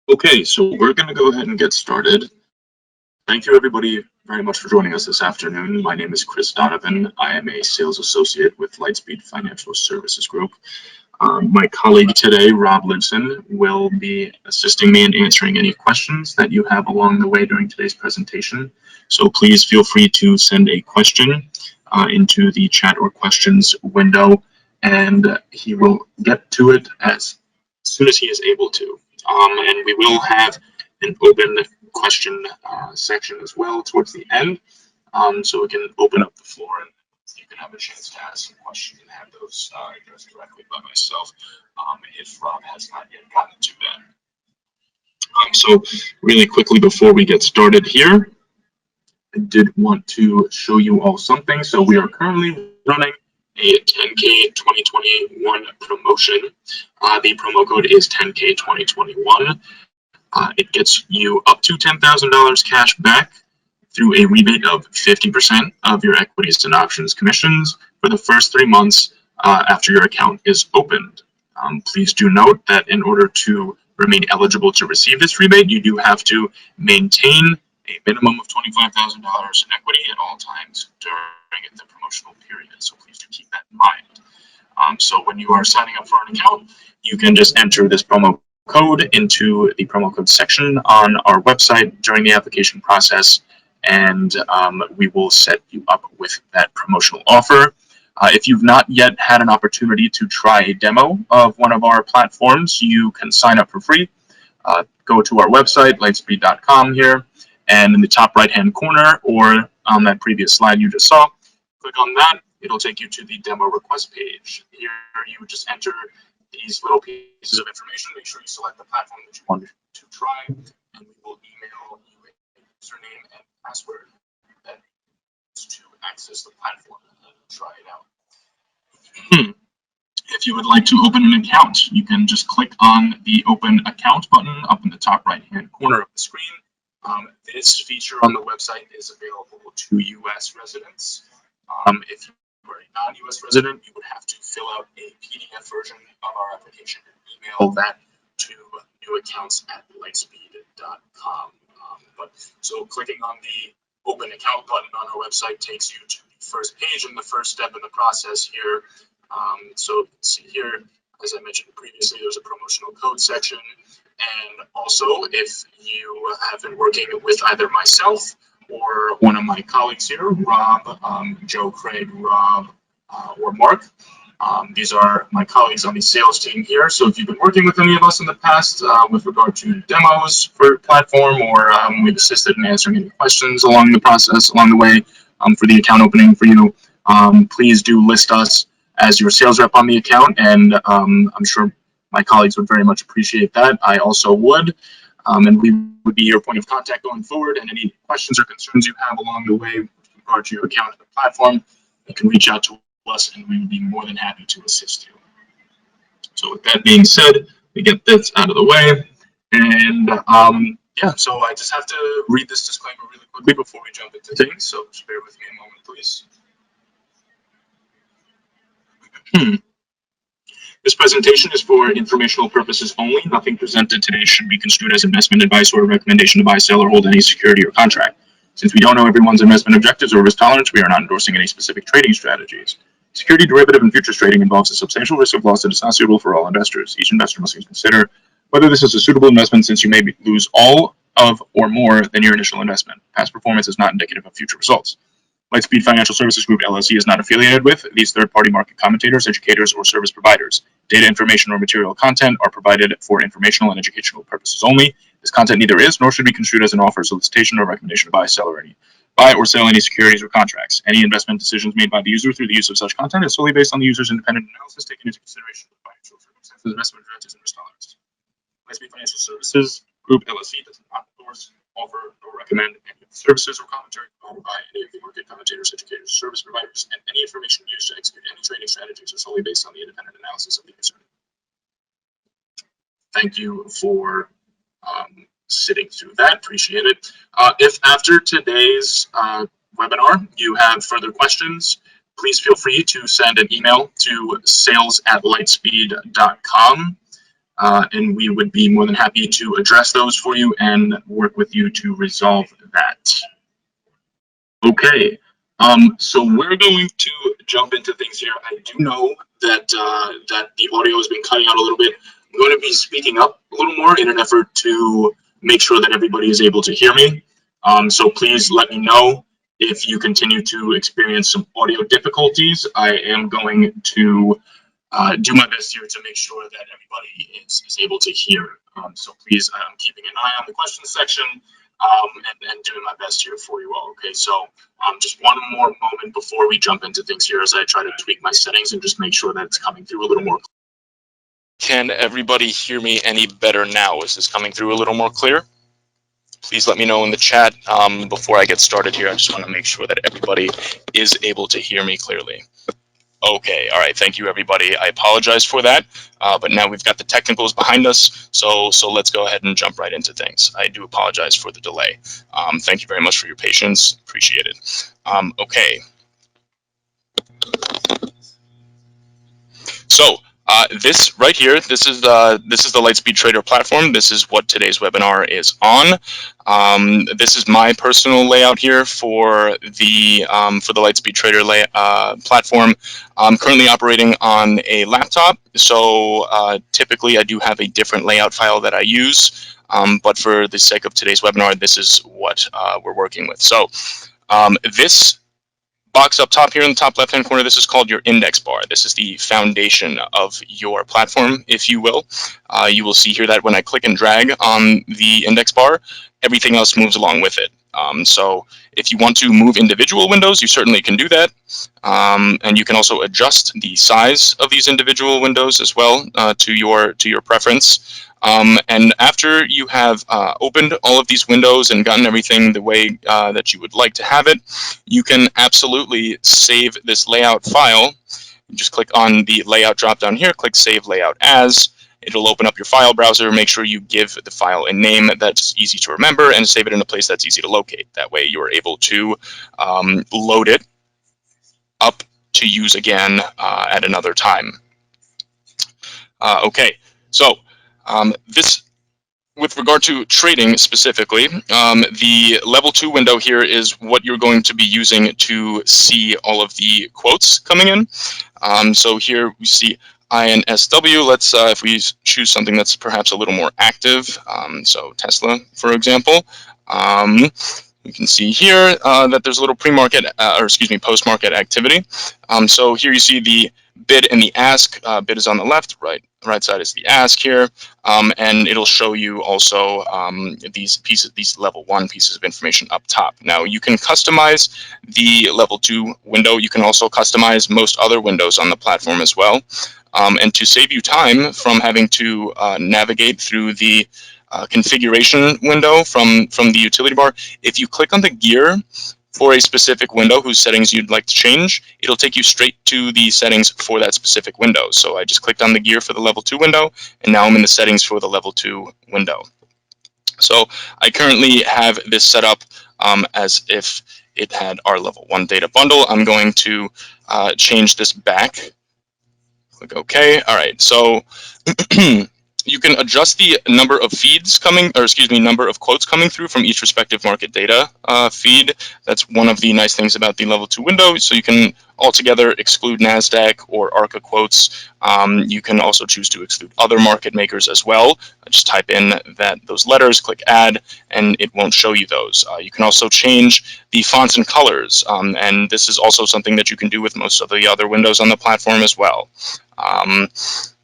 Okay, so we're going to go ahead and get started. Thank you, everybody, very much for joining us this afternoon. My name is Chris Donovan. I am a sales associate with Lightspeed Financial Services Group. My colleague today, Rob Libson, will be assisting me in answering any questions that you have along the way during today's presentation. So please feel free to send a question into the chat or questions window, and he will get to it as soon as he is able to. And we will have an open question section as well towards the end, so we can open up the floor and you can have a chance to ask some questions and have those addressed directly by myself if Rob has not yet gotten to that. So really quickly before we get started here, I did want to show you all something. So we are currently running a 10K 2021 promotion. The promo code is 10K 2021. It gets you up to $10,000 cash back through a rebate of 50% of your equities and options commissions for the first 3 months after your account is opened. Please do note that in order to remain eligible to receive this rebate, you do have to maintain a minimum of $25,000 in equity at all times during the promotional period. So please do keep that in mind. So when you are signing up for an account, you can just enter this promo code into the promo code section on our website during the application process, and we will set you up with that promotional offer. If you've not yet had an opportunity to try a demo of one of our platforms, you can sign up for free. Go to our website, lightspeed.com here, and in the top right-hand corner, or on that previous slide you just saw, click on that. It'll take you to the demo request page. Here you would just enter these little pieces of information. Make sure you select the platform that you want to try, and we will email you a username and password that is to access the platform and try it out. If you would like to open an account, you can just click on the Open Account button up in the top right-hand corner of the screen. This feature on the website is available to U.S. residents. If you are a non-U.S. resident, you would have to fill out a PDF version of our application and email that to newaccounts@lightspeed.com. So clicking on the Open Account button on our website takes you to the first page and the first step in the process here. So you can see here, as I mentioned previously, there's a promotional code section. And also, if you have been working with either myself or one of my colleagues here, Rob, Joe, Craig, Rob, or Mark, these are my colleagues on the sales team here. So if you've been working with any of us in the past with regard to demos for platform, or we've assisted in answering any questions along the process, along the way for the account opening for you, please do list us as your sales rep on the account, and I'm sure my colleagues would very much appreciate that. I also would, and we would be your point of contact going forward, and any questions or concerns you have along the way with regard to your account and the platform, you can reach out to us, and we would be more than happy to assist you. So with that being said, we get this out of the way, and yeah, so I just have to read this disclaimer really quickly before we jump into things, so just bear with me a moment, please. This presentation is for informational purposes only. Nothing presented today should be construed as investment advice or a recommendation to buy, sell, or hold any security or contract. Since we don't know everyone's investment objectives or risk tolerance, we are not endorsing any specific trading strategies. Security, derivative, and futures trading involves a substantial risk of loss that is not suitable for all investors. Each investor must consider whether this is a suitable investment, since you may lose all of or more than your initial investment. Past performance is not indicative of future results. Lightspeed Financial Services Group, LLC is not affiliated with these third-party market commentators, educators, or service providers. Data, information, or material content are provided for informational and educational purposes only. This content neither is nor should be construed as an offer, solicitation, or recommendation to buy or sell any securities or contracts. Any investment decisions made by the user through the use of such content is solely based on the user's independent analysis, taking into consideration the financial circumstances, investment objectives, and risk tolerance. Lightspeed Financial Services Group, LLC does not endorse, offer, or recommend any of the services or commentary provided by any of the market commentators, educators, service providers, and any information used to execute any trading strategies are solely based on the independent analysis of the user. Thank you for sitting through that. Appreciate it. If after today's webinar you have further questions, please feel free to send an email to sales@lightspeed.com. and we would be more than happy to address those for you and work with you to resolve that. Okay, so we're going to jump into things here. I do know that that the audio has been cutting out a little bit. I'm going to be speaking up a little more in an effort to make sure that everybody is able to hear me. So please let me know if you continue to experience some audio difficulties. I am going to do my best here to make sure that everybody is able to hear. So please, I'm keeping an eye on the questions section and doing my best here for you all. Okay, so just one more moment before we jump into things here as I try to tweak my settings and just make sure that it's coming through a little more. Can everybody hear me any better now? Is this coming through a little more clear? Please let me know in the chat before I get started here. I just want to make sure that everybody is able to hear me clearly. Okay, all right, thank you everybody. I apologize for that, but now we've got the technicals behind us, so let's go ahead and jump right into things. I do apologize for the delay. Thank you very much for your patience, appreciate it. Okay. So this right here, this is the Lightspeed Trader platform. This is what today's webinar is on. This is my personal layout here for the Lightspeed Trader platform. I'm currently operating on a laptop, so typically I do have a different layout file that I use. But for the sake of today's webinar, this is what we're working with. So this box up top here in the top left hand corner, this is called your index bar. This is the foundation of your platform, if you will. You will see here that when I click and drag on the index bar, everything else moves along with it. So if you want to move individual windows, you certainly can do that. And you can also adjust the size of these individual windows as well to your preference. And after you have opened all of these windows and gotten everything the way that you would like to have it, you can absolutely save this layout file. You just click on the layout drop down here, click Save Layout As. It'll open up your file browser. Make sure you give the file a name that's easy to remember and save it in a place that's easy to locate. That way you're able to load it up to use again at another time. Okay, so this, with regard to trading specifically, the level 2 window here is what you're going to be using to see all of the quotes coming in. So here we see INSW. Let's, if we choose something that's perhaps a little more active, so Tesla, for example, you can see here that there's a little pre-market, or excuse me, post-market activity. So here you see the bid and the ask. Bid is on the left, right side is the ask here, and it'll show you also these pieces, these level 1 pieces of information up top. Now you can customize the level 2 window. You can also customize most other windows on the platform as well. And to save you time from having to navigate through the configuration window from the utility bar, if you click on the gear for a specific window whose settings you'd like to change, it'll take you straight to the settings for that specific window. So I just clicked on the gear for the level 2 window, and now I'm in the settings for the level 2 window. So I currently have this set up as if it had our level 1 data bundle. I'm going to change this back. Click OK. All right, so you can adjust the number of feeds coming, or excuse me, number of quotes coming through from each respective market data feed. That's one of the nice things about the level 2 window. So you can altogether exclude NASDAQ or ARCA quotes. You can also choose to exclude other market makers as well. Just type in those letters, click add, and it won't show you those. You can also change the fonts and colors, and this is also something that you can do with most of the other windows on the platform as well.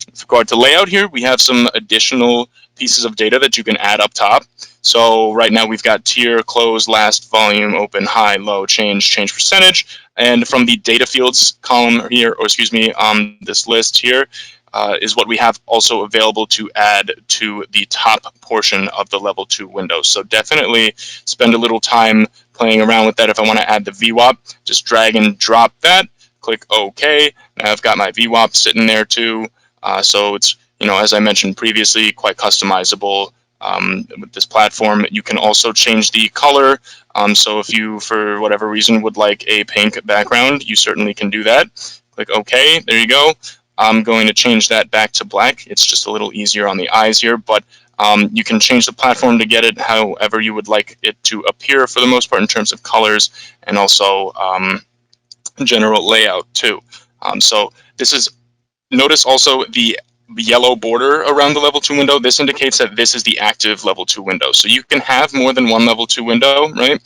With regard to layout here, we have some additional pieces of data that you can add up top. So right now we've got tier, close, last, volume, open, high, low, change percentage. And from the data fields column here, or excuse me, this list here, is what we have also available to add to the top portion of the level 2 window. So definitely spend a little time playing around with that. If I want to add the VWAP, just drag and drop that, click OK. Now I've got my VWAP sitting there too. So it's, as I mentioned previously, quite customizable with this platform. You can also change the color. So if you, for whatever reason, would like a pink background, you certainly can do that. Click OK. There you go. I'm going to change that back to black. It's just a little easier on the eyes here, but you can change the platform to get it however you would like it to appear for the most part in terms of colors and also general layout too. So this is, notice also the yellow border around the level 2 window. This indicates that this is the active level 2 window. So you can have more than one level 2 window, right?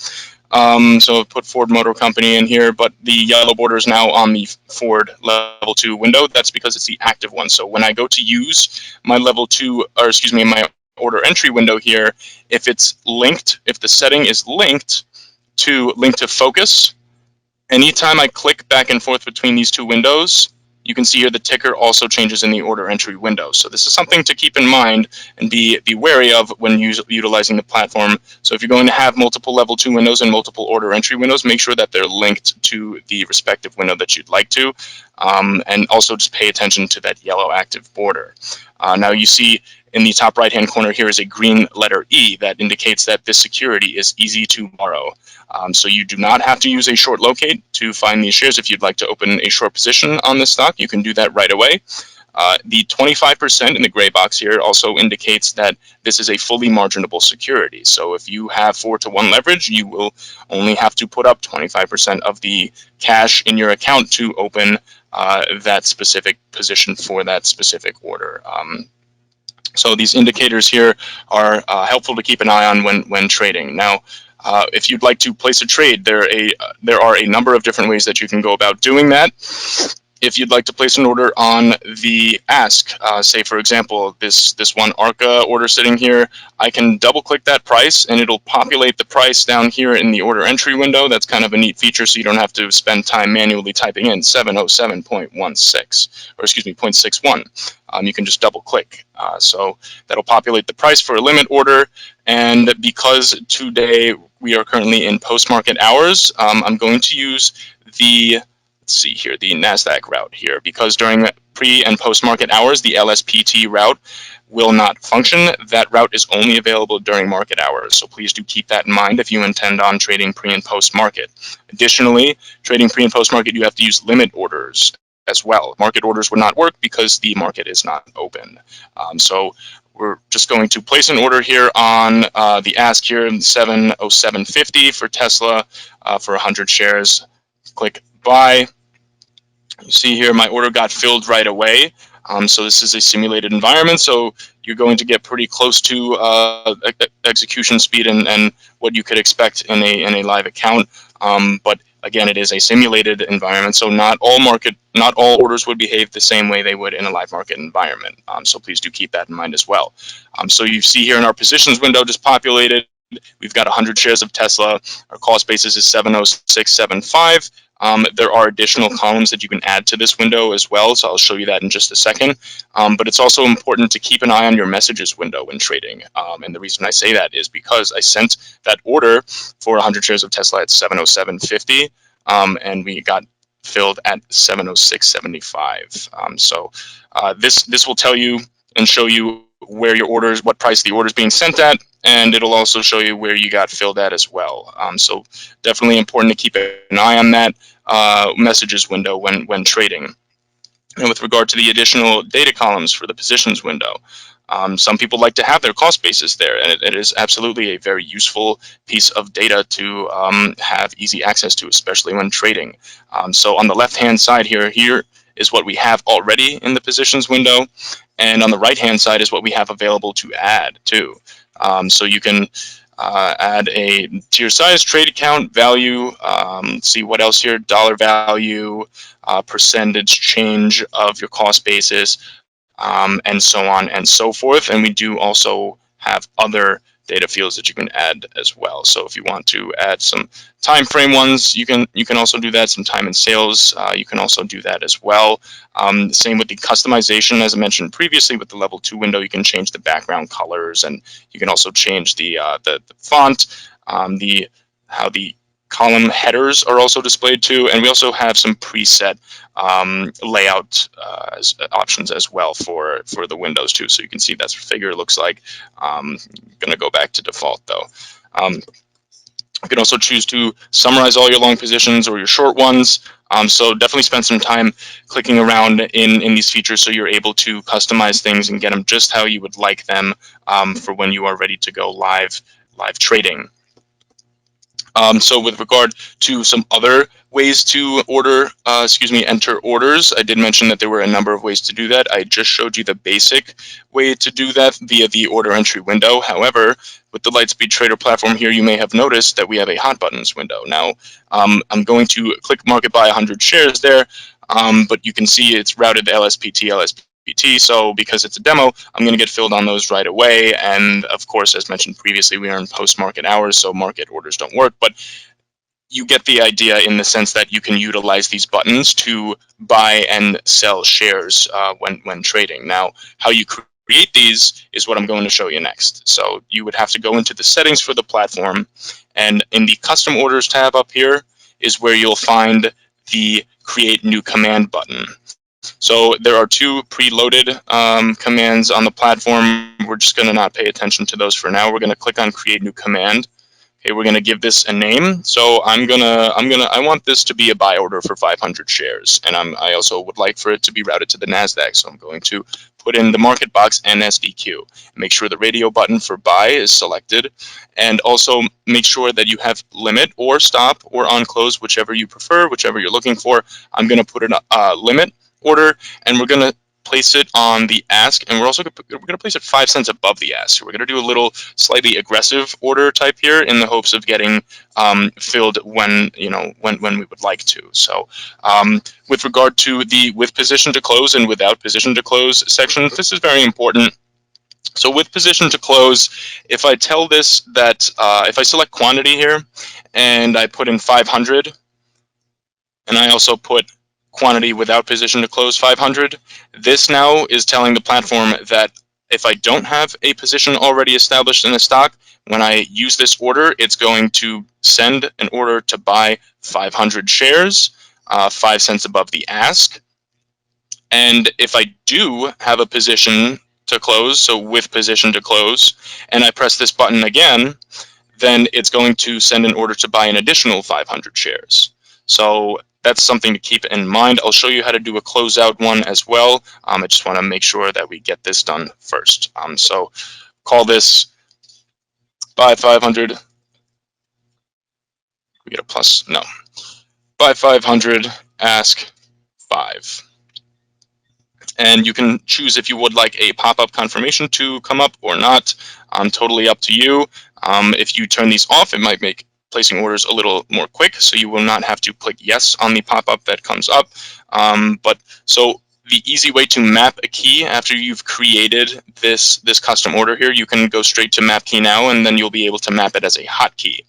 So put Ford Motor Company in here, but the yellow border is now on the Ford level 2 window. That's because it's the active one. So when I go to use my level 2, or excuse me, my order entry window here, if it's linked, if the setting is linked to focus, anytime I click back and forth between these two windows, you can see here the ticker also changes in the order entry window. So this is something to keep in mind and be wary of when utilizing the platform. So if you're going to have multiple level 2 windows and multiple order entry windows, make sure that they're linked to the respective window that you'd like to. And also just pay attention to that yellow active border. Now you see in the top right hand corner here is a green letter E that indicates that this security is easy to borrow. So you do not have to use a short locate to find these shares. If you'd like to open a short position on this stock, you can do that right away. The 25% in the gray box here also indicates that this is a fully marginable security. So if you have 4-to-1 leverage, you will only have to put up 25% of the cash in your account to open that specific position for that specific order. So these indicators here are helpful to keep an eye on when trading. Now, if you'd like to place a trade, there are a number of different ways that you can go about doing that. If you'd like to place an order on the ask, say for example, this one ARCA order sitting here, I can double click that price and it'll populate the price down here in the order entry window. That's kind of a neat feature, so you don't have to spend time manually typing in 707.16, or excuse me, 0.61. You can just double click. So that'll populate the price for a limit order. And because today we are currently in post-market hours, I'm going to use the, let's see here, the NASDAQ route here, because during pre and post-market hours, the LSPT route will not function. That route is only available during market hours. So please do keep that in mind if you intend on trading pre and post-market. Additionally, trading pre and post-market, you have to use limit orders as well. Market orders would not work because the market is not open. So we're just going to place an order here on the ask here, 707.50 for Tesla for 100 shares. Click buy. You see here my order got filled right away. So this is a simulated environment, so you're going to get pretty close to execution speed and what you could expect in a live account. But again, it is a simulated environment, so not all orders would behave the same way they would in a live market environment. So please do keep that in mind as well. So you see here in our positions window just populated, we've got 100 shares of Tesla. Our cost basis is 706.75. There are additional columns that you can add to this window as well, so I'll show you that in just a second. But it's also important to keep an eye on your messages window when trading. And the reason I say that is because I sent that order for 100 shares of Tesla at 707.50, and we got filled at 706.75. So this will tell you and show you where your orders, what price the order is being sent at, and it'll also show you where you got filled at as well. So definitely important to keep an eye on that messages window when trading. And with regard to the additional data columns for the positions window, some people like to have their cost basis there, and it is absolutely a very useful piece of data to have easy access to, especially when trading. So on the left-hand side here is what we have already in the positions window, and on the right-hand side is what we have available to add too. So you can add a tier size, trade account, value, see what else here, dollar value, percentage change of your cost basis, and so on and so forth. And we do also have other data fields that you can add as well. So if you want to add some time frame ones, you can also do that. Some time and sales, you can also do that as well. Same with the customization, as I mentioned previously, with the level 2 window, you can change the background colors, and you can also change the font, how the column headers are also displayed too, and we also have some preset layout options as well for the windows too. So you can see that's what figure looks like. I'm gonna go back to default though. You can also choose to summarize all your long positions or your short ones. So definitely spend some time clicking around in these features so you're able to customize things and get them just how you would like them for when you are ready to go live trading. So with regard to some other ways to enter orders, I did mention that there were a number of ways to do that. I just showed you the basic way to do that via the order entry window. However, with the Lightspeed Trader platform here, you may have noticed that we have a hot buttons window. Now, I'm going to click market buy 100 shares there, but you can see it's routed to LSPT. So because it's a demo, I'm going to get filled on those right away. And of course, as mentioned previously, we are in post-market hours, so market orders don't work. But you get the idea in the sense that you can utilize these buttons to buy and sell shares when trading. Now, how you create these is what I'm going to show you next. So you would have to go into the settings for the platform, and in the custom orders tab up here is where you'll find the create new command button. So there are two preloaded commands on the platform. We're just going to not pay attention to those for now. We're going to click on create new command. Okay, we're going to give this a name. So I want this to be a buy order for 500 shares, and I also would like for it to be routed to the Nasdaq. So I'm going to put in the market box NSDQ. Make sure the radio button for buy is selected, and also make sure that you have limit or stop or on close, whichever you prefer, whichever you're looking for. I'm going to put in a limit order, and we're going to place it on the ask, and we're going to place it 5 cents above the ask. So we're going to do a little slightly aggressive order type here in the hopes of getting filled when we would like to. So with regard to the with position to close and without position to close section, this is very important. So with position to close, if I tell this that if I select quantity here and I put in 500, and I also put quantity without position to close 500, this now is telling the platform that if I don't have a position already established in a stock, when I use this order, it's going to send an order to buy 500 shares, 5 cents above the ask. And if I do have a position to close, so with position to close, and I press this button again, then it's going to send an order to buy an additional 500 shares. So that's something to keep in mind. I'll show you how to do a closeout one as well. I just want to make sure that we get this done first. So call this buy 500. We get a plus, no. Buy 500, ask 5. And you can choose if you would like a pop-up confirmation to come up or not. Totally up to you. If you turn these off, it might make placing orders a little more quick, so you will not have to click yes on the pop-up that comes up. So the easy way to map a key after you've created this custom order here, you can go straight to map key now, and then you'll be able to map it as a hotkey.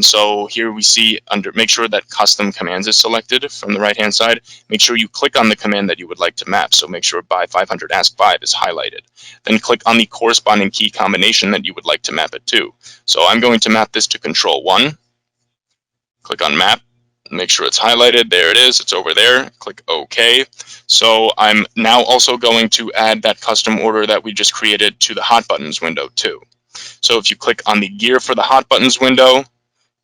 So here we see make sure that custom commands is selected from the right hand side. Make sure you click on the command that you would like to map. So make sure buy 500 ask 5 is highlighted. Then click on the corresponding key combination that you would like to map it to. So I'm going to map this to control 1. Click on map. Make sure it's highlighted. There it is. It's over there. Click OK. So I'm now also going to add that custom order that we just created to the hot buttons window too. So if you click on the gear for the hot buttons window,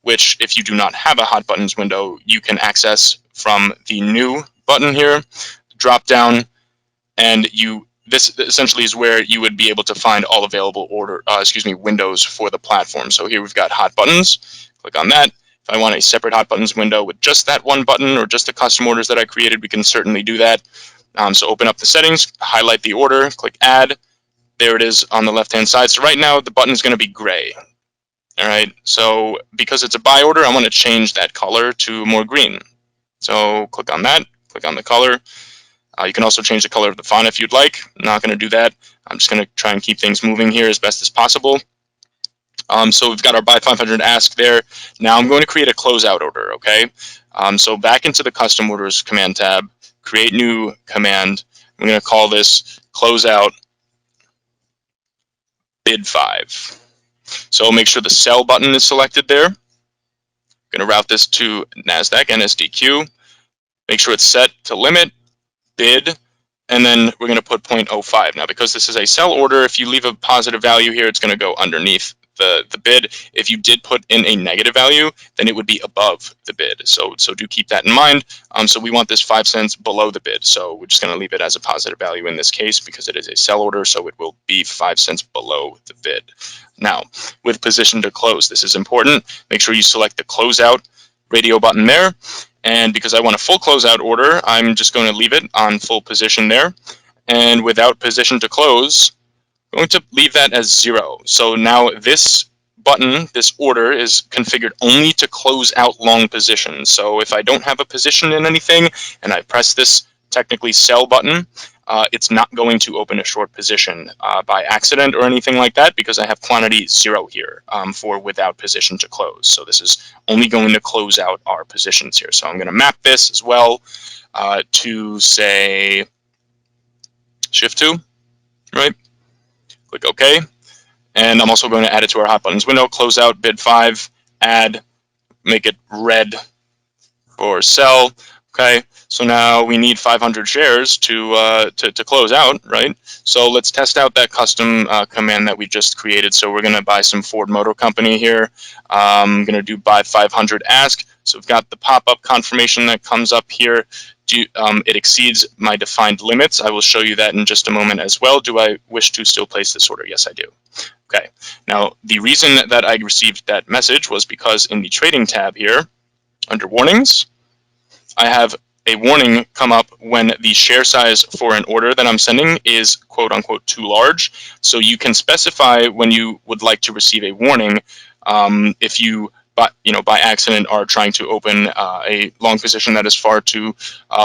which if you do not have a hot buttons window, you can access from the new button here, drop down, and this essentially is where you would be able to find all available windows for the platform. So here we've got hot buttons. Click on that. If I want a separate hot buttons window with just that one button or just the custom orders that I created, we can certainly do that. So open up the settings, highlight the order, click add. There it is on the left-hand side. So right now the button is going to be gray. All right, so because it's a buy order, I want to change that color to more green. So click on that, click on the color. You can also change the color of the font if you'd like. I'm not going to do that. I'm just going to try and keep things moving here as best as possible. So we've got our buy 500 ask there. Now I'm going to create a closeout order, okay? So back into the custom orders command tab, create new command. I'm going to call this closeout bid 5. So make sure the sell button is selected there. I'm going to route this to Nasdaq NSDQ. Make sure it's set to limit, bid, and then we're going to put 0.05. Now, because this is a sell order, if you leave a positive value here, it's going to go underneath the bid. If you did put in a negative value, then it would be above the bid. So do keep that in mind. So we want this 5 cents below the bid. So we're just going to leave it as a positive value in this case because it is a sell order. So it will be 5 cents below the bid. Now, with position to close, this is important. Make sure you select the closeout radio button there. And because I want a full closeout order, I'm just going to leave it on full position there. And without position to close, I'm going to leave that as 0. So now this button, this order, is configured only to close out long positions. So if I don't have a position in anything and I press this technically sell button, it's not going to open a short position by accident or anything like that because I have quantity 0 here for without position to close. So this is only going to close out our positions here. So I'm going to map this as well to say shift 2, right? Click OK. And I'm also going to add it to our hot buttons window, close out bid 5, add, make it red for sell. Okay, so now we need 500 shares to close out, right? So let's test out that custom command that we just created. So we're going to buy some Ford Motor Company here. I'm going to do buy 500 ask. So we've got the pop-up confirmation that comes up here. It exceeds my defined limits. I will show you that in just a moment as well. Do I wish to still place this order? Yes, I do. Okay, now the reason that I received that message was because in the trading tab here, under warnings, I have a warning come up when the share size for an order that I'm sending is quote unquote too large. So you can specify when you would like to receive a warning if you by accident are trying to open a long position that is far too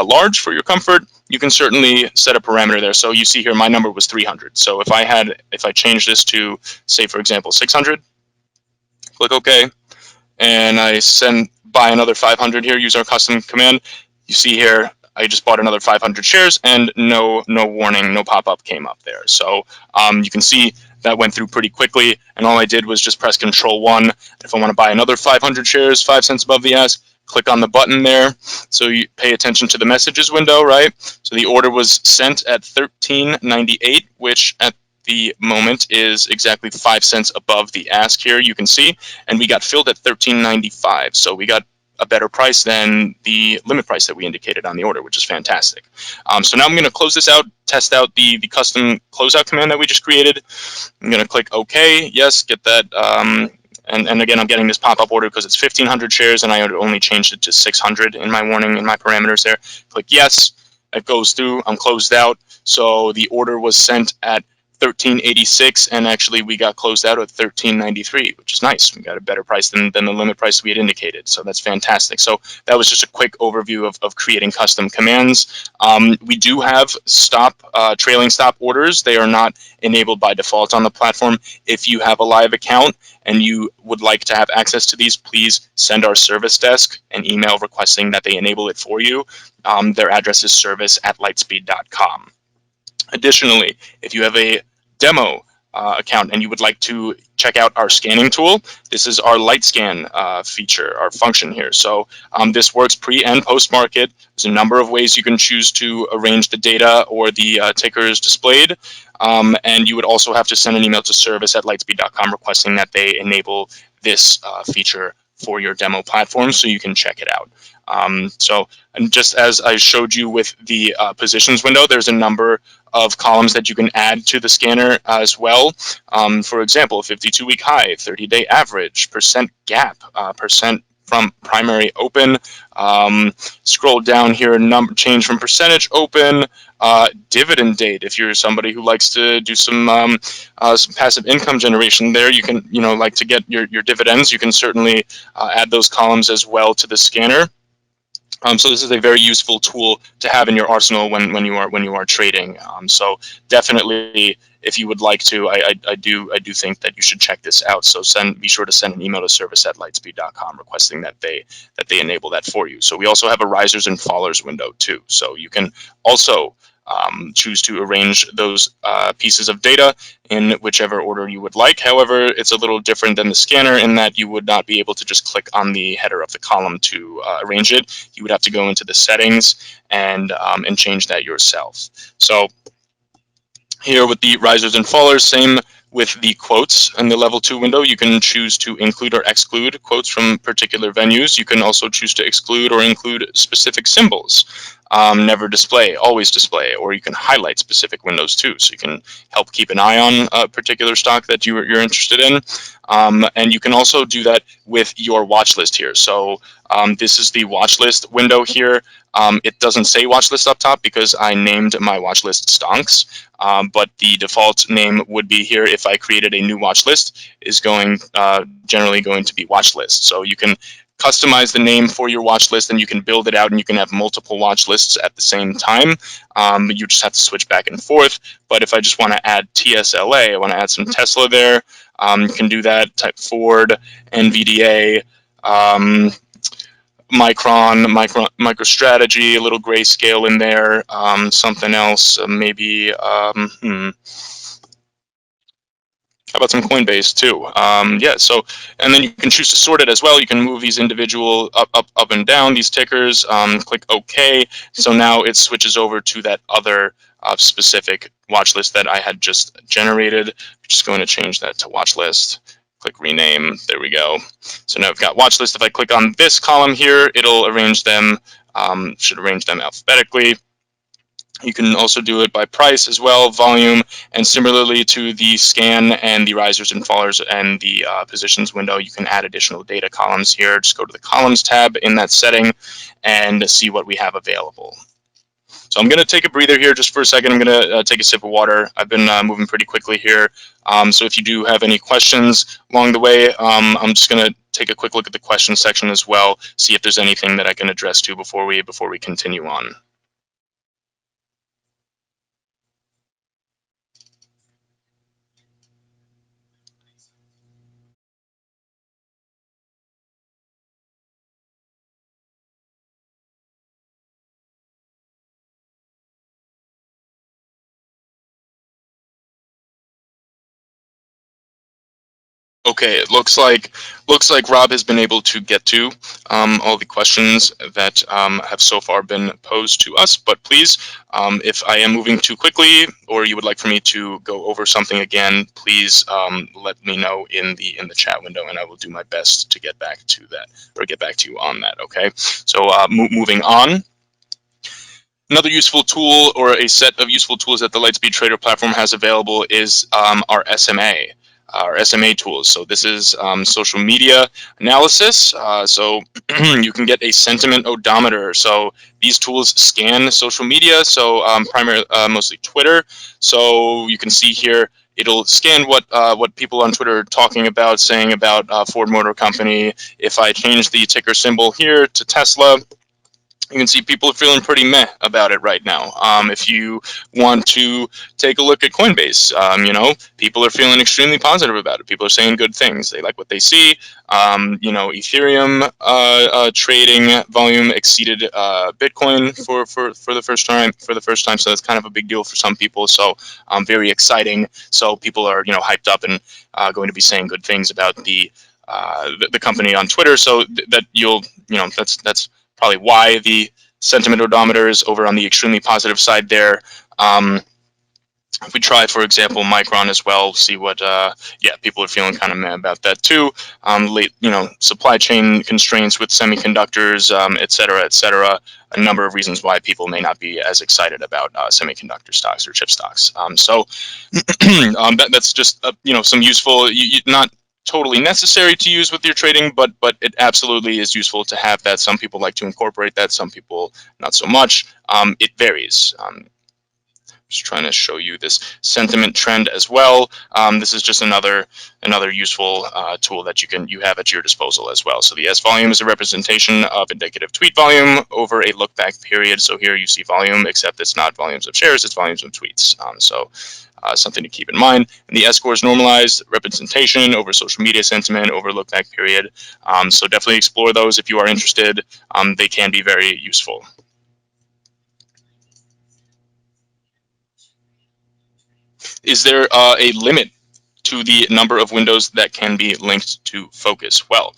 large for your comfort. You can certainly set a parameter there. So you see here my number was 300. So if I change this to say for example 600, click OK, and I buy another 500 here, use our custom command. You see here, I just bought another 500 shares and no warning, no pop-up came up there. So you can see that went through pretty quickly, and all I did was just press Control-1. If I want to buy another 500 shares, 5 cents above the ask, click on the button there. So you pay attention to the messages window, right? So the order was sent at $13.98, which at the moment is exactly 5 cents above the ask here, you can see, and we got filled at $13.95. So we got a better price than the limit price that we indicated on the order, which is fantastic. So now I'm going to close this out, test out the custom closeout command that we just created. I'm going to click OK. Yes, get that. And again, I'm getting this pop-up order because it's 1,500 shares, and I only changed it to 600 in my warning, in my parameters there. Click yes. It goes through. I'm closed out. So the order was sent at $13.86, and actually we got closed out at $13.93, which is nice. We got a better price than the limit price we had indicated, so that's fantastic. So that was just a quick overview of creating custom commands. We do have trailing stop orders. They are not enabled by default on the platform. If you have a live account and you would like to have access to these, please send our service desk an email requesting that they enable it for you. Their address is service@lightspeed.com. Additionally, if you have a demo account and you would like to check out our scanning tool, this is our light scan feature, our function here. So this works pre and post market. There's a number of ways you can choose to arrange the data or the tickers displayed. And you would also have to send an email to service@lightspeed.com requesting that they enable this feature for your demo platform so you can check it out. And just as I showed you with the positions window, there's a number of columns that you can add to the scanner as well. For example, 52-week high, 30-day average, percent gap, percent from primary open. Scroll down here, change from percentage open, dividend date. If you're somebody who likes to do some passive income generation there, you can, like to get your dividends, you can certainly add those columns as well to the scanner. So this is a very useful tool to have in your arsenal when you are trading. So definitely, if you would like to, I do think that you should check this out. So be sure to send an email to service@lightspeed.com requesting that they enable that for you. So we also have a risers and fallers window too. So you can also choose to arrange those pieces of data in whichever order you would like. However, it's a little different than the scanner in that you would not be able to just click on the header of the column to arrange it. You would have to go into the settings and change that yourself. So here with the risers and fallers, same with the quotes in the level 2 window. You can choose to include or exclude quotes from particular venues. You can also choose to exclude or include specific symbols. Never display, always display, or you can highlight specific windows too. So you can help keep an eye on a particular stock that you're interested in. And you can also do that with your watch list here. So this is the watch list window here. It doesn't say watch list up top because I named my watch list stonks. But the default name would be here if I created a new watch list is generally going to be watch list. So you can customize the name for your watch list and you can build it out and you can have multiple watch lists at the same time. You just have to switch back and forth. But if I just want to add TSLA, I want to add some Tesla there, you can do that. Type Ford, NVDA, Micron, MicroStrategy, a little grayscale in there, something else, maybe, how about some Coinbase too? Yeah, so, and then you can choose to sort it as well. You can move these individual up and down, these tickers, click OK. So now it switches over to that other specific watch list that I had just generated. I'm just going to change that to watch list. Click rename, there we go. So now I've got watch list. If I click on this column here, it'll arrange them, should arrange them alphabetically. You can also do it by price as well, volume, and similarly to the scan and the risers and fallers and the positions window, you can add additional data columns here. Just go to the columns tab in that setting and see what we have available. So I'm going to take a breather here just for a second. I'm going to take a sip of water. I've been moving pretty quickly here. So if you do have any questions along the way, I'm just going to take a quick look at the question section as well, see if there's anything that I can address to before we continue on. Okay, it looks like Rob has been able to get to all the questions that have so far been posed to us. But please, if I am moving too quickly, or you would like for me to go over something again, please let me know in the chat window, and I will do my best to get back to that or get back to you on that. Okay, so moving on. Another useful tool or a set of useful tools that the Lightspeed Trader platform has available is our SMA tools. So this is social media analysis. So you can get a sentiment odometer. So these tools scan social media. So mostly Twitter. So you can see here, it'll scan what people on Twitter are talking about, saying about Ford Motor Company. If I change the ticker symbol here to Tesla, you can see people are feeling pretty meh about it right now. If you want to take a look at Coinbase, people are feeling extremely positive about it. People are saying good things. They like what they see. Ethereum trading volume exceeded Bitcoin for the first time. So that's kind of a big deal for some people. So very exciting. So people are hyped up and going to be saying good things about the company on Twitter. So that that's probably why the sentiment odometer is over on the extremely positive side there. If we try, for example, Micron as well, see what, people are feeling kind of mad about that too. Supply chain constraints with semiconductors, et cetera, a number of reasons why people may not be as excited about semiconductor stocks or chip stocks. That's just, some useful, not totally necessary to use with your trading, but it absolutely is useful to have that. Some people like to incorporate that, some people not so much. It varies. Just trying to show you this sentiment trend as well. This is just another useful tool that you have at your disposal as well. So the S volume is a representation of indicative tweet volume over a look back period. So here you see volume, except it's not volumes of shares, it's volumes of tweets. Something to keep in mind. And the S score is normalized representation over social media sentiment over look back period. So definitely explore those if you are interested. They can be very useful. Is there a limit to the number of windows that can be linked to focus? Well,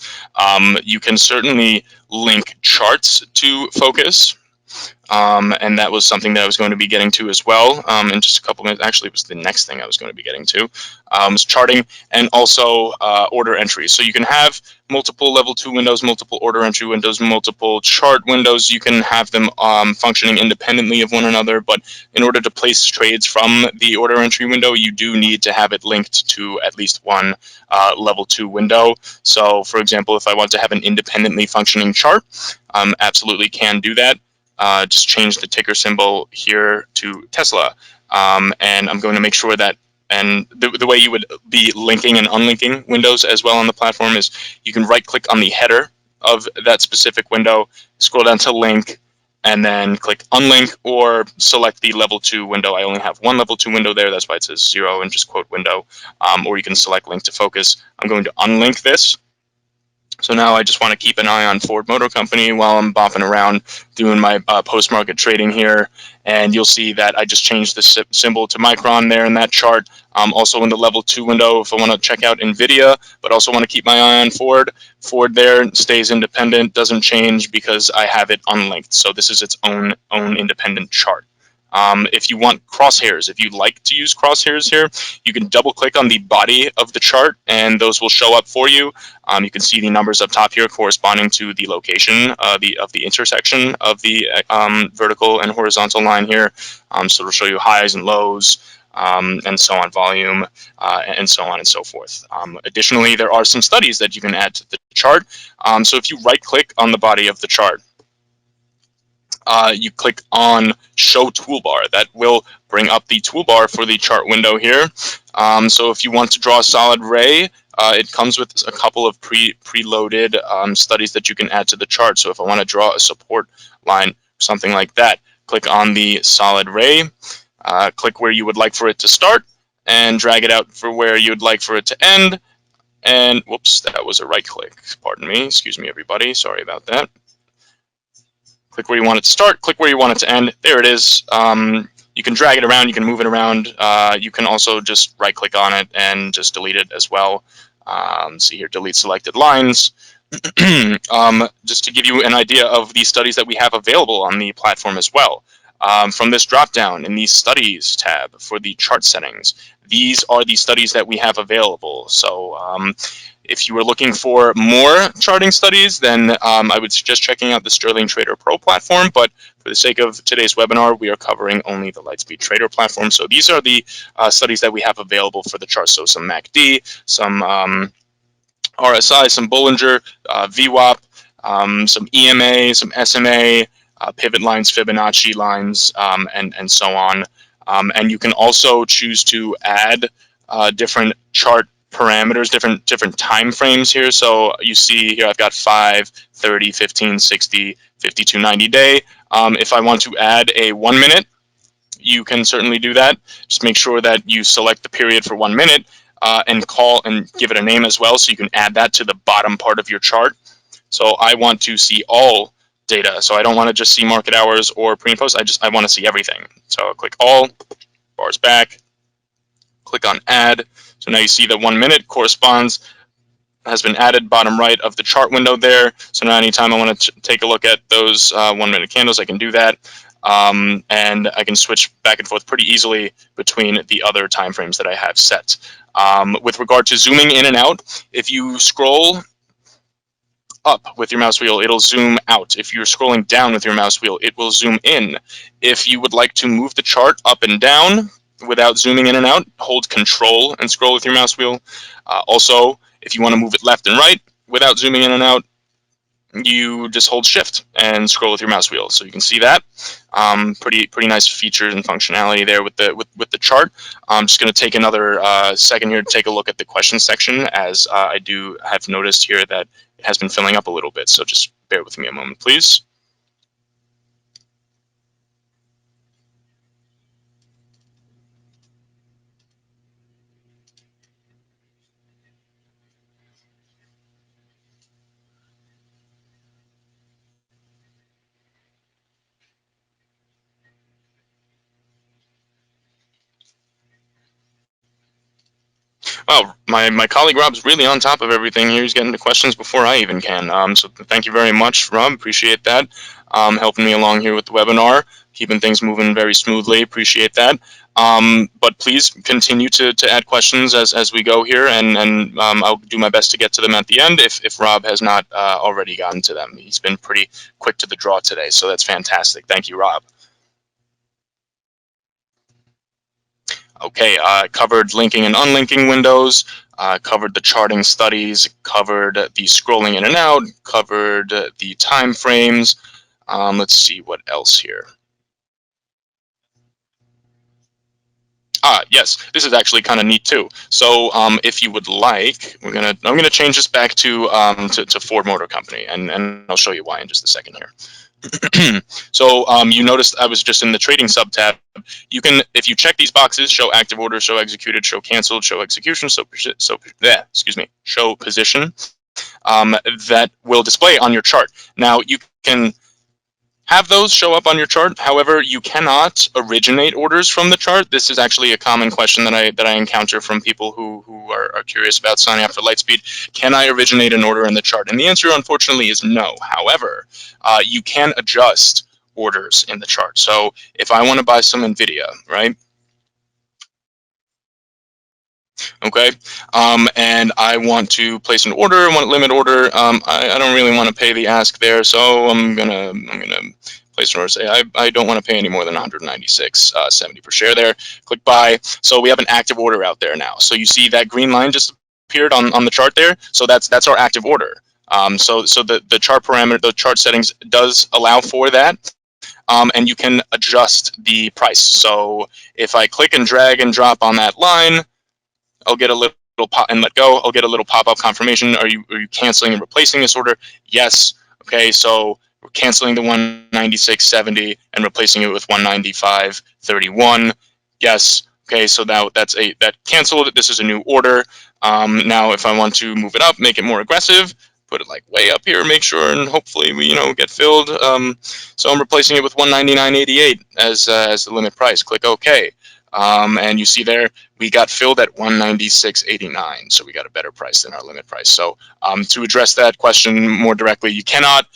you can certainly link charts to focus. And that was something that I was going to be getting to as well in just a couple minutes. Actually, it was the next thing I was going to be getting to. Was charting and also order entry. So you can have multiple level 2 windows, multiple order entry windows, multiple chart windows. You can have them functioning independently of one another, but in order to place trades from the order entry window, you do need to have it linked to at least one level 2 window. So for example, if I want to have an independently functioning chart, absolutely can do that. Just change the ticker symbol here to Tesla. And I'm going to make sure that, and the way you would be linking and unlinking windows as well on the platform is you can right click on the header of that specific window, scroll down to link, and then click unlink or select the level 2 window. I only have one level 2 window there, that's why it says 0 and just quote window. Or you can select link to focus. I'm going to unlink this. So now I just want to keep an eye on Ford Motor Company while I'm bopping around doing my post-market trading here. And you'll see that I just changed the symbol to Micron there in that chart. Also in the level 2 window if I want to check out NVIDIA, but also want to keep my eye on Ford. Ford there stays independent, doesn't change because I have it unlinked. So this is its own independent chart. If you want crosshairs, if you like to use crosshairs here, you can double click on the body of the chart and those will show up for you. You can see the numbers up top here corresponding to the location of the intersection of the vertical and horizontal line here. So it'll show you highs and lows, and so on, volume, and so on and so forth. Additionally, there are some studies that you can add to the chart. So if you right click on the body of the chart, you click on show toolbar. That will bring up the toolbar for the chart window here. So if you want to draw a solid ray, it comes with a couple of preloaded studies that you can add to the chart. So if I want to draw a support line, something like that, click on the solid ray, click where you would like for it to start, and drag it out for where you'd like for it to end. And whoops, that was a right click. Pardon me. Excuse me, everybody. Sorry about that. Click where you want it to start, click where you want it to end. There it is. You can drag it around, you can move it around. You can also just right click on it and just delete it as well. See here, delete selected lines. Just to give you an idea of the studies that we have available on the platform as well. From this drop down in the studies tab for the chart settings, these are the studies that we have available. So if you were looking for more charting studies, then I would suggest checking out the Sterling Trader Pro platform. But for the sake of today's webinar, we are covering only the Lightspeed Trader platform. So these are the studies that we have available for the chart. So some MACD, some RSI, some Bollinger, VWAP, some EMA, some SMA, pivot lines, Fibonacci lines, and so on. And you can also choose to add different chart parameters, different time frames here. So you see here I've got 5, 30, 15, 60, 52, 90 day. If I want to add a 1 minute, you can certainly do that. Just make sure that you select the period for 1 minute and call and give it a name as well, so you can add that to the bottom part of your chart. So I want to see all data. So I don't want to just see market hours or pre and post. I want to see everything. So I'll click all, bars back, click on add. So now you see that 1 minute has been added bottom right of the chart window there. So now anytime I want to take a look at those 1 minute candles, I can do that. And I can switch back and forth pretty easily between the other timeframes that I have set. With regard to zooming in and out, if you scroll up with your mouse wheel, it'll zoom out. If you're scrolling down with your mouse wheel, it will zoom in. If you would like to move the chart up and down without zooming in and out, hold Control and scroll with your mouse wheel. Also, if you want to move it left and right without zooming in and out, you just hold Shift and scroll with your mouse wheel. So you can see that. Pretty nice features and functionality there with the chart. I'm just going to take another second here to take a look at the question section, as I do have noticed here that it has been filling up a little bit. So just bear with me a moment, please. Wow, my colleague Rob's really on top of everything here. He's getting to questions before I even can. So thank you very much, Rob. Appreciate that. Helping me along here with the webinar, keeping things moving very smoothly. Appreciate that. But please continue to add questions as we go here, and I'll do my best to get to them at the end if Rob has not already gotten to them. He's been pretty quick to the draw today, so that's fantastic. Thank you, Rob. Okay, covered linking and unlinking windows, covered the charting studies, covered the scrolling in and out, covered the time frames. Let's see what else here. Yes, this is actually kind of neat too. So if you would like, I'm gonna change this back to Ford Motor Company, and I'll show you why in just a second here. So you noticed I was just in the trading sub tab. You can, if you check these boxes, show active order, show executed, show canceled, show execution, show position, that will display on your chart. Now you can have those show up on your chart. However, you cannot originate orders from the chart. This is actually a common question that I encounter from people who are curious about signing up for Lightspeed. Can I originate an order in the chart? And the answer, unfortunately, is no. However, you can adjust orders in the chart. So if I want to buy some NVIDIA, right? Okay, and I want to place an order, I want to limit order. I don't really want to pay the ask there, so I'm gonna place an order. Say I don't want to pay any more than 196.70 per share there. Click buy. So we have an active order out there now. So you see that green line just appeared on the chart there. So that's our active order. So the chart parameter, the chart settings does allow for that. And you can adjust the price. So if I click and drag and drop on that line, I'll get a little pop and let go. I'll get a little pop-up confirmation. Are you canceling and replacing this order? Yes. Okay, so we're canceling the 196.70 and replacing it with 195.31. Yes. Okay, so now that canceled. This is a new order. Now, if I want to move it up, make it more aggressive, put it like way up here, make sure, and hopefully we get filled. So I'm replacing it with 199.88 as the limit price. Click OK. And you see there, we got filled at 196.89, so we got a better price than our limit price. So to address that question more directly, you cannot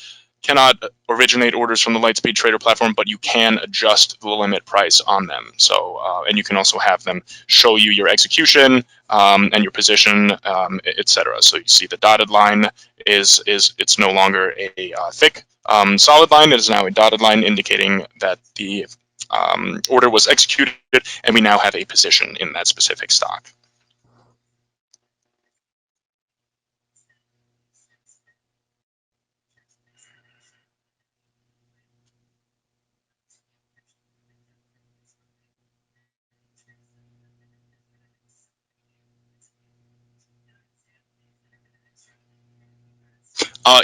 originate orders from the Lightspeed Trader platform, but you can adjust the limit price on them. So and you can also have them show you your execution and your position, etc. So you see the dotted line it's no longer a thick solid line. It is now a dotted line indicating that the order was executed, and we now have a position in that specific stock.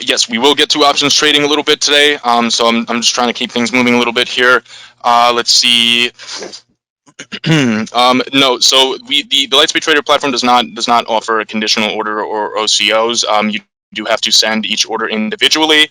Yes, we will get to options trading a little bit today. So I'm just trying to keep things moving a little bit here. Let's see. No, so the Lightspeed Trader platform does not offer a conditional order or OCOs. You do have to send each order individually.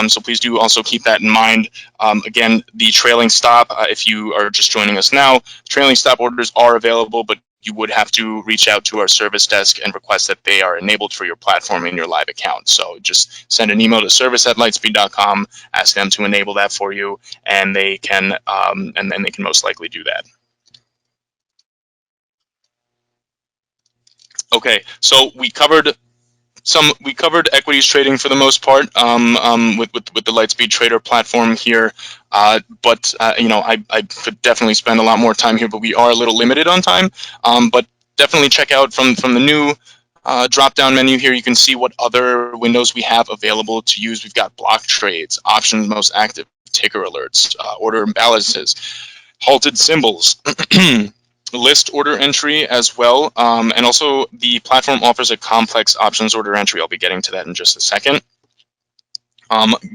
So please do also keep that in mind. Again, the trailing stop, if you are just joining us now, trailing stop orders are available, but you would have to reach out to our service desk and request that they are enabled for your platform in your live account. So just send an email to service@lightspeed.com, ask them to enable that for you, and they can and then they can most likely do that. Okay, so we covered equities trading for the most part with the Lightspeed Trader platform here, but I could definitely spend a lot more time here, but we are a little limited on time. But definitely check out from the new drop-down menu here. You can see what other windows we have available to use. We've got block trades, options most active, ticker alerts, order imbalances, halted symbols. List order entry as well, and also the platform offers a complex options order entry. I'll be getting to that in just a second.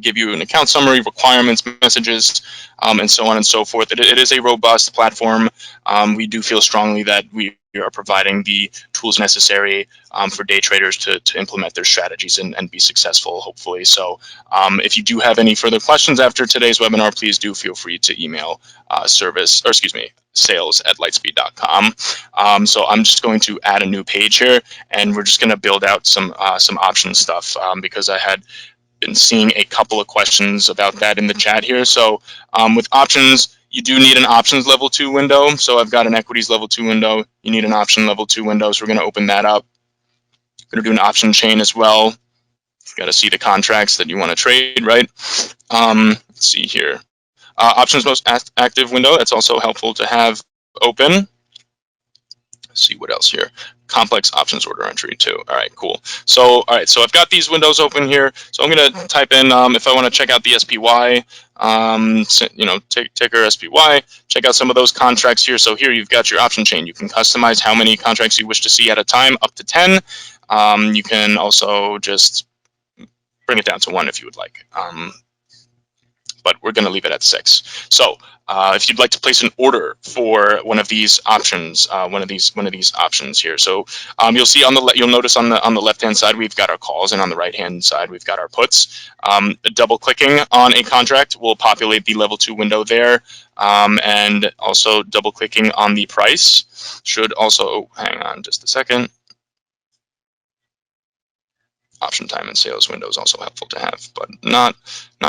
give you an account summary, requirements, messages, and so on and so forth. It is a robust platform. We do feel strongly that we are providing the tools necessary for day traders to implement their strategies and be successful, hopefully. So if you do have any further questions after today's webinar, please do feel free to email sales@lightspeed.com. So I'm just going to add a new page here, and we're just going to build out some option stuff because I had been seeing a couple of questions about that in the chat here. So with options, you do need an options level 2 window. So I've got an equities level 2 window. You need an option level 2 window. So we're going to open that up. We're going to do an option chain as well. You got to see the contracts that you want to trade, right? Let's see here. Options most active window. That's also helpful to have open. Let's see what else here. Complex options order entry too. All right, cool. So, all right, so I've got these windows open here. So I'm going to type in if I want to check out the SPY, ticker SPY, check out some of those contracts here. So here you've got your option chain. You can customize how many contracts you wish to see at a time, up to 10. You can also just bring it down to 1 if you would like. But we're going to leave it at 6. So if you'd like to place an order for one of these options, one of these options here, so you'll see you'll notice on the left hand side we've got our calls, and on the right hand side we've got our puts. Double clicking on a contract will populate the level 2 window there, and also double clicking on the price should also, hang on just a second. Option time and sales window is also helpful to have, but not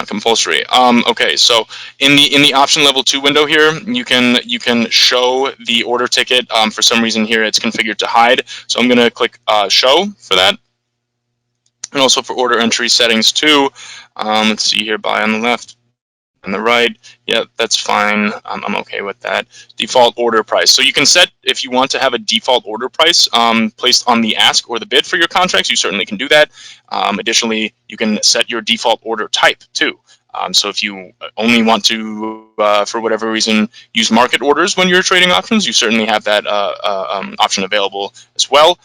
compulsory. Okay, so in the option level 2 window here, you can show the order ticket. For some reason here it's configured to hide, so I'm going to click show for that, and also for order entry settings too. Let's see here, buy on the left and the right. Yeah, that's fine. I'm okay with that. Default order price. So you can set, if you want to have a default order price placed on the ask or the bid for your contracts, you certainly can do that. Additionally, you can set your default order type too. So if you only want to, for whatever reason, use market orders when you're trading options, you certainly have that option available as well.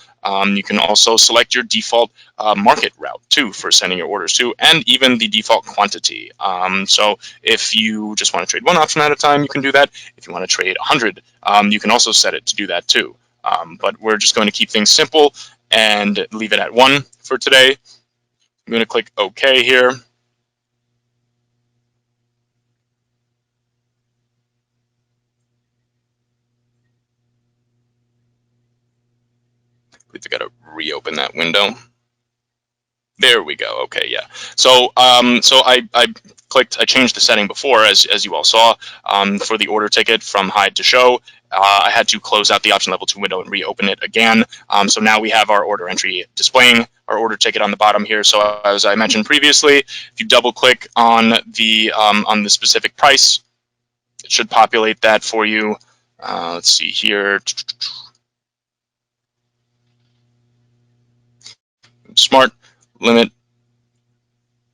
You can also select your default market route too for sending your orders to, and even the default quantity. So if you just want to trade one option at a time, you can do that. If you want to trade 100, you can also set it to do that too. But we're just going to keep things simple and leave it at 1 for today. I'm going to click OK here. I believe I got to reopen that window. There we go. Okay, yeah. So I changed the setting before, as you all saw, for the order ticket from hide to show. I had to close out the option level 2 window and reopen it again. So now we have our order entry displaying our order ticket on the bottom here. So as I mentioned previously, if you double click on the specific price, it should populate that for you. Let's see here. Smart limit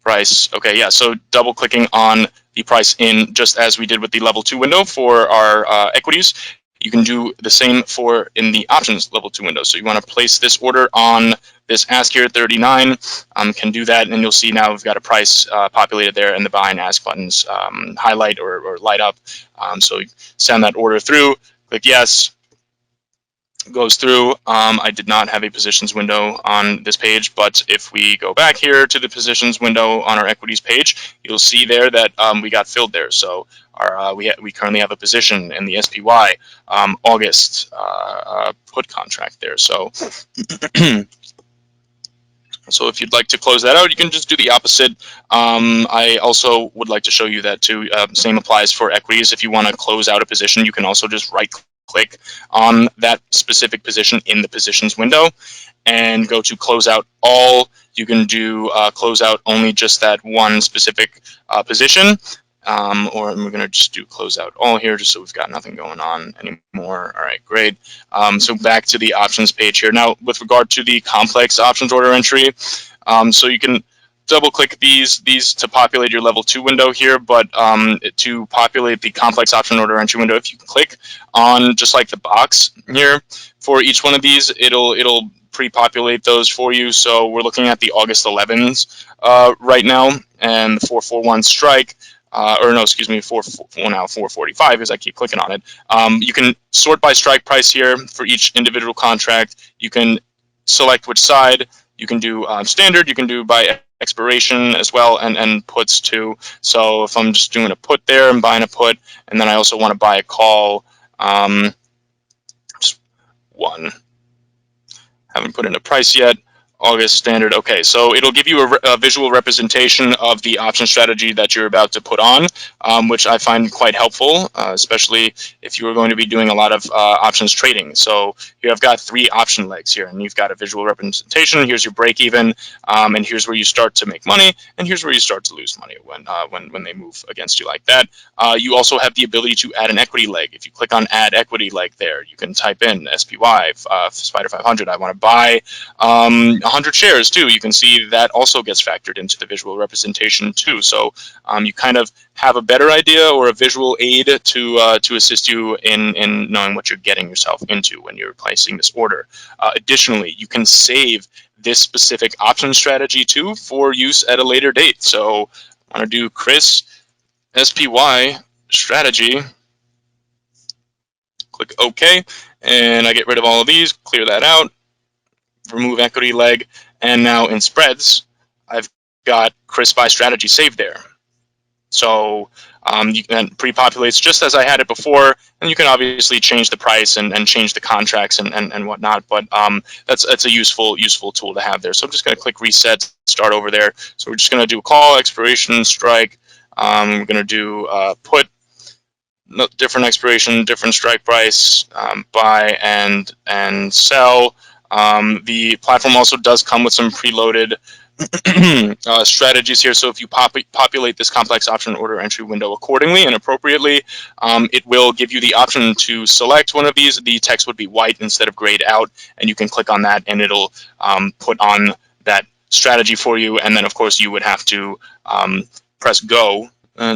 price. Okay, yeah, so double clicking on the price in, just as we did with the level 2 window for our equities, you can do the same for in the options level 2 window. So you want to place this order on this ask here at 39, can do that, and you'll see now we've got a price populated there, and the buy and ask buttons highlight or light up. So you send that order through, click yes, goes through. I did not have a positions window on this page, but if we go back here to the positions window on our equities page, you'll see there that we got filled there. So our we currently have a position in the SPY August put contract there. So so if you'd like to close that out, you can just do the opposite. I also would like to show you that too. Same applies for equities. If you want to close out a position, you can also just right-click on that specific position in the positions window and go to close out all. You can do close out only just that one specific position. Or we're going to just do close out all here just so we've got nothing going on anymore. All right, great. So back to the options page here. Now, with regard to the complex options order entry, so you can double click these to populate your level 2 window here, but to populate the complex option order entry window, if you click on just like the box here for each one of these, it'll pre-populate those for you. So we're looking at the August 11s right now, and the 441 strike. Or no, excuse me, 445 because I keep clicking on it. You can sort by strike price here for each individual contract. You can select which side. You can do standard. You can do by expiration as well, and puts too. So if I'm just doing a put there, I'm buying a put, and then I also want to buy a call. Just one. Haven't put in a price yet. August standard. Okay, so it'll give you a visual representation of the option strategy that you're about to put on, which I find quite helpful, especially if you are going to be doing a lot of options trading. So here I've got 3 option legs here, and you've got a visual representation. Here's your break even, and here's where you start to make money, and here's where you start to lose money when they move against you like that. You also have the ability to add an equity leg. If you click on add equity leg there, you can type in SPY, Spider 500. I want to buy 100 shares too. You can see that also gets factored into the visual representation too. So you kind of have a better idea or a visual aid to assist you in knowing what you're getting yourself into when you're placing this order. Additionally, you can save this specific option strategy too for use at a later date. So I want to do Chris SPY strategy. Click OK, and I get rid of all of these, clear that out, remove equity leg, and now in spreads, I've got Chris SPY strategy saved there. So you can pre-populates just as I had it before, and you can obviously change the price and change the contracts and whatnot. But that's a useful tool to have there. So I'm just going to click reset, start over there. So we're just going to do a call, expiration, strike. We're going to do put, different expiration, different strike price, buy and sell. The platform also does come with some preloaded strategies here. So if you populate this complex option order entry window accordingly and appropriately, it will give you the option to select one of these. The text would be white instead of grayed out, and you can click on that and it'll put on that strategy for you. And then of course you would have to press go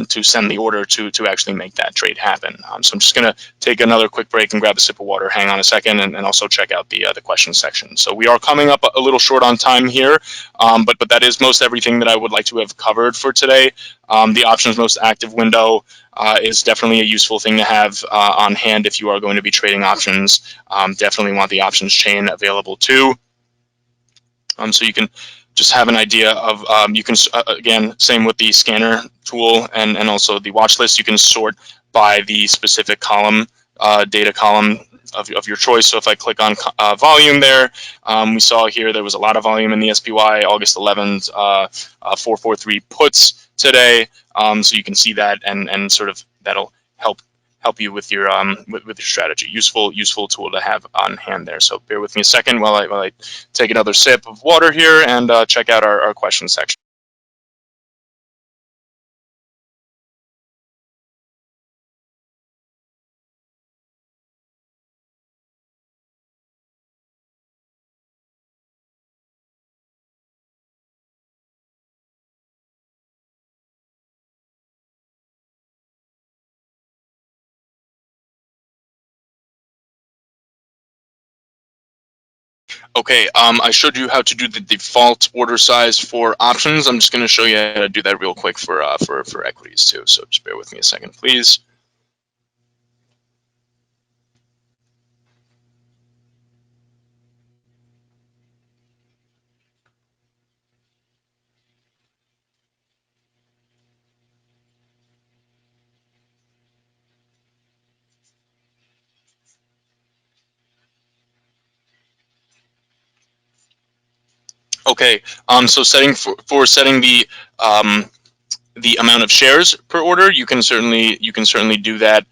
to send the order to actually make that trade happen. So I'm just going to take another quick break and grab a sip of water. Hang on a second, and also check out the questions section. So we are coming up a little short on time here, but that is most everything that I would like to have covered for today. The options most active window is definitely a useful thing to have on hand if you are going to be trading options. Definitely want the options chain available too. So you can just have an idea of, you can, again, same with the scanner tool and also the watch list, you can sort by the specific column, data column of your choice. So if I click on volume there, we saw here there was a lot of volume in the SPY, August 11th, 443 puts today. So you can see that and sort of that'll help you with your strategy. Useful tool to have on hand there. So bear with me a second while I take another sip of water here and check out our question section. Okay, I showed you how to do the default order size for options. I'm just going to show you how to do that real quick for equities too. So just bear with me a second, please. Okay, so setting for setting the amount of shares per order, you can certainly do that.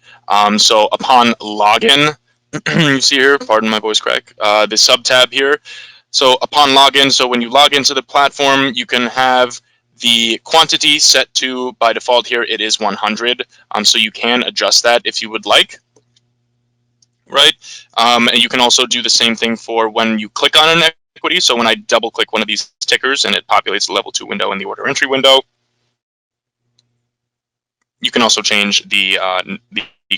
So upon login, you see here, pardon my voice crack, the sub tab here. So upon login, so when you log into the platform, you can have the quantity set to, by default here, it is 100. So you can adjust that if you would like, right? And you can also do the same thing for when you click on an equity. So when I double click one of these tickers and it populates the level 2 window and the order entry window, you can also change the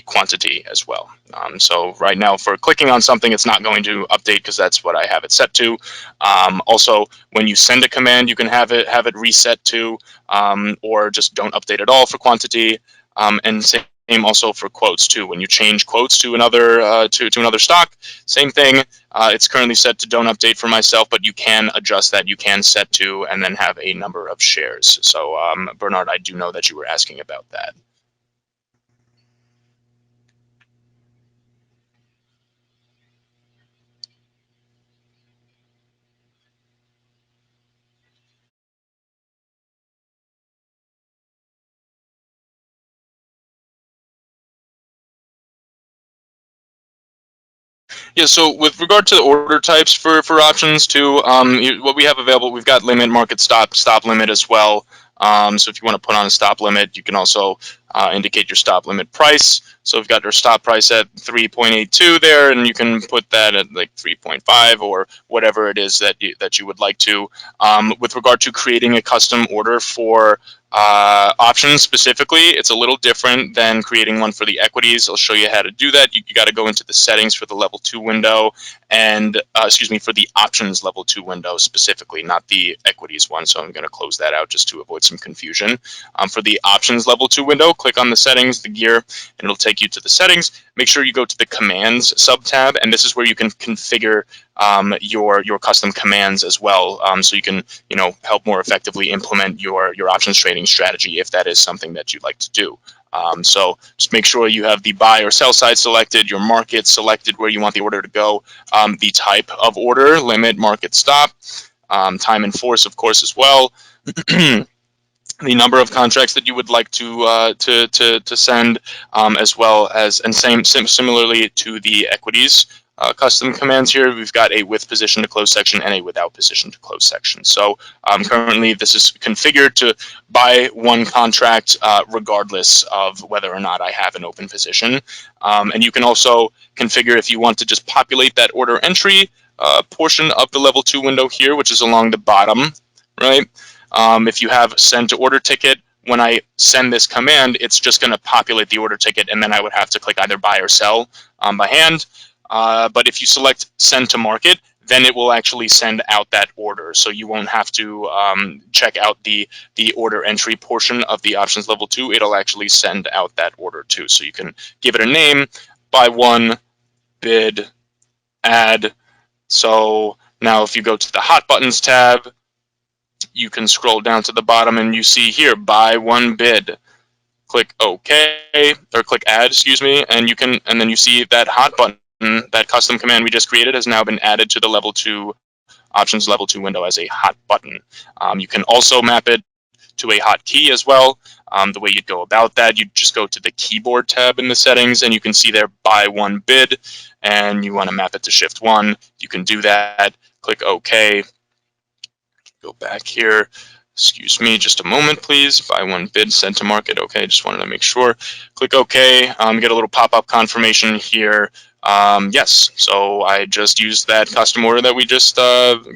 quantity as well. So right now for clicking on something, it's not going to update because that's what I have it set to. Also, when you send a command, you can have it reset to, or just don't update at all for quantity. And same also for quotes too. When you change quotes to another to another stock, same thing. It's currently set to don't update for myself, but you can adjust that. You can set to and then have a number of shares. So Bernard, I do know that you were asking about that. Yeah, so with regard to the order types for options too, what we have available, we've got limit, market stop, stop limit as well. So if you want to put on a stop limit, you can also indicate your stop limit price. So we've got our stop price at 3.82 there, and you can put that at like 3.5 or whatever it is that you would like to. With regard to creating a custom order for options specifically, it's a little different than creating one for the equities. I'll show you how to do that. You got to go into the settings for the level 2 window and excuse me, for the options level 2 window specifically, not the equities one. So I'm going to close that out just to avoid some confusion. For the options level 2 window, click on the settings, the gear, and it'll take you to the settings. Make sure you go to the commands sub tab, and this is where you can configure your custom commands as well, so you can help more effectively implement your options trading strategy if that is something that you'd like to do. So just make sure you have the buy or sell side selected, your market selected where you want the order to go, the type of order, limit, market, stop, time and force, of course, as well. The number of contracts that you would like to send, as well as, and similarly to the equities custom commands here, we've got a with position to close section and a without position to close section. So currently this is configured to buy one contract regardless of whether or not I have an open position. And you can also configure if you want to just populate that order entry portion of the level 2 window here, which is along the bottom, right? If you have send to order ticket, when I send this command, it's just going to populate the order ticket, and then I would have to click either buy or sell by hand. But if you select send to market, then it will actually send out that order. So you won't have to check out the order entry portion of the options level 2. It'll actually send out that order too. So you can give it a name, buy one, bid, add. So now if you go to the hot buttons tab, you can scroll down to the bottom and you see here, buy one bid. Click OK, or click add, excuse me, and then you see that hot button, that custom command we just created has now been added to the level 2 options level 2 window as a hot button. You can also map it to a hotkey as well. The way you'd go about that, you'd just go to the keyboard tab in the settings, and you can see there buy one bid, and you want to map it to shift 1. You can do that. Click OK. Go back here. Excuse me, just a moment, please. Buy one bid, send to market. Okay, just wanted to make sure. Click OK. Get a little pop-up confirmation here. Yes, so I just used that custom order that we just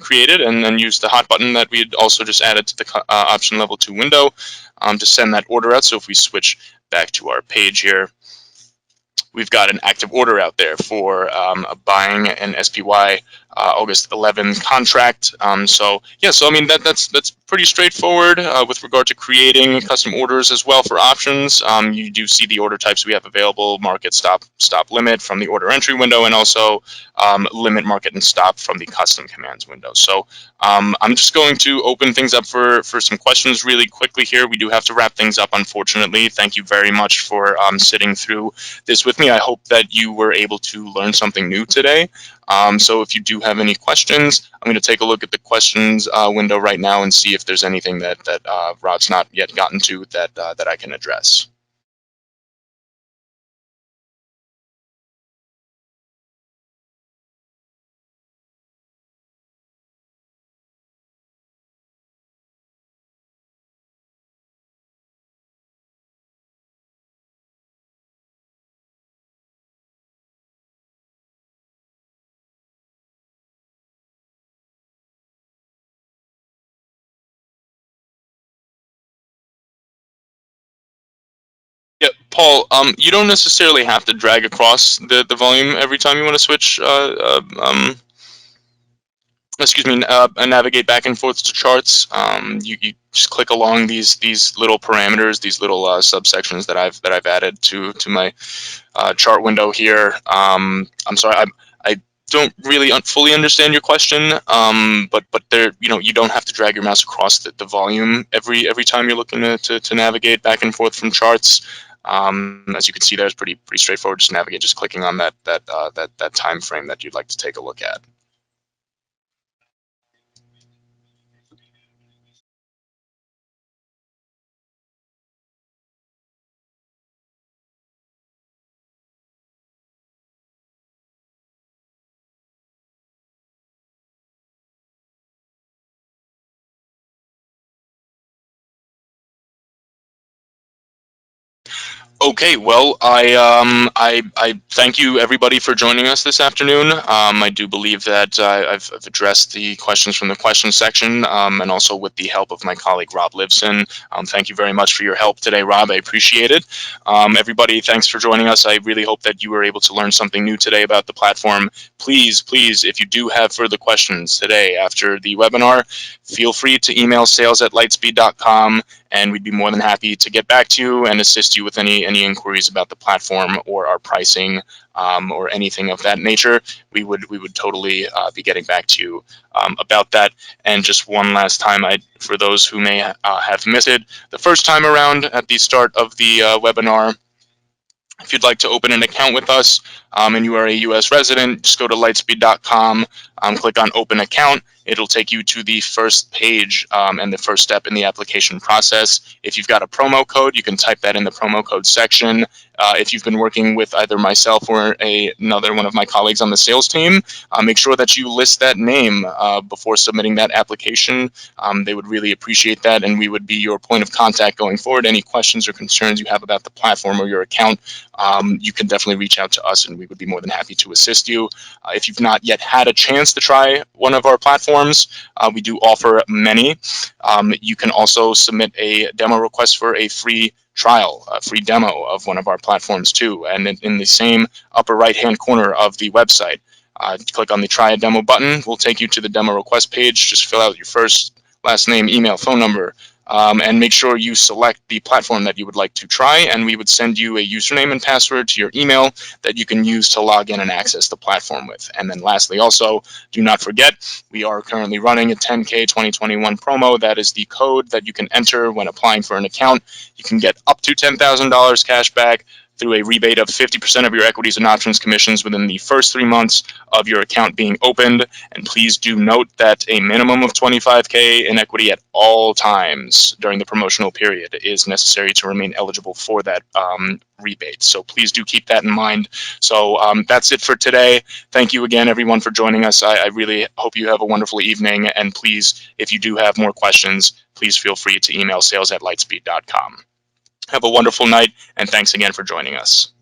created, and then used the hot button that we had also just added to the option level 2 window to send that order out. So if we switch back to our page here, we've got an active order out there for buying an SPY August 11th contract. So I mean that's pretty straightforward with regard to creating custom orders as well for options. You do see the order types we have available: market, stop, limit from the order entry window, and also limit, market, and stop from the custom commands window. So I'm just going to open things up for some questions really quickly here. We do have to wrap things up, unfortunately. Thank you very much for sitting through this with me. I hope that you were able to learn something new today. So if you do have any questions, I'm going to take a look at the questions window right now and see if there's anything that Rod's not yet gotten to that I can address. Paul, you don't necessarily have to drag across the volume every time you want to switch. Navigate back and forth to charts. You just click along these little parameters, these little subsections that I've added to my chart window here. I'm sorry, I don't really fully understand your question, but there, you don't have to drag your mouse across the volume every time you're looking to navigate back and forth from charts. As you can see, there, it's pretty straightforward. Just navigate, just clicking on that time frame that you'd like to take a look at. Okay, well, I thank you everybody for joining us this afternoon. I do believe that I've addressed the questions from the question section, and also with the help of my colleague Rob Livson. Thank you very much for your help today, Rob. I appreciate it. Everybody, thanks for joining us. I really hope that you were able to learn something new today about the platform. Please, if you do have further questions today after the webinar, feel free to email sales@lightspeed.com. And we'd be more than happy to get back to you and assist you with any inquiries about the platform or our pricing, or anything of that nature. We would totally be getting back to you about that. And just one last time, for those who may have missed it the first time around at the start of the webinar, if you'd like to open an account with us, and you are a U.S. resident, just go to lightspeed.com, click on Open Account. It'll take you to the first page, and the first step in the application process. If you've got a promo code, you can type that in the promo code section. If you've been working with either myself or another one of my colleagues on the sales team, make sure that you list that name before submitting that application. They would really appreciate that, and we would be your point of contact going forward. Any questions or concerns you have about the platform or your account, you can definitely reach out to us, and we would be more than happy to assist you. If you've not yet had a chance to try one of our platforms, we do offer many. You can also submit a demo request for a free trial, a free demo of one of our platforms too. And in the same upper right-hand corner of the website, click on the Try a Demo button. We'll take you to the demo request page. Just fill out your first, last name, email, phone number, and make sure you select the platform that you would like to try, and we would send you a username and password to your email that you can use to log in and access the platform with. And then lastly, also, do not forget, we are currently running a 10K 2021 promo. That is the code that you can enter when applying for an account. You can get up to $10,000 cash back through a rebate of 50% of your equities and options commissions within the first 3 months of your account being opened. And please do note that a minimum of 25K in equity at all times during the promotional period is necessary to remain eligible for that rebate. So please do keep that in mind. So that's it for today. Thank you again, everyone, for joining us. I really hope you have a wonderful evening. And please, if you do have more questions, please feel free to email sales@lightspeed.com. Have a wonderful night, and thanks again for joining us.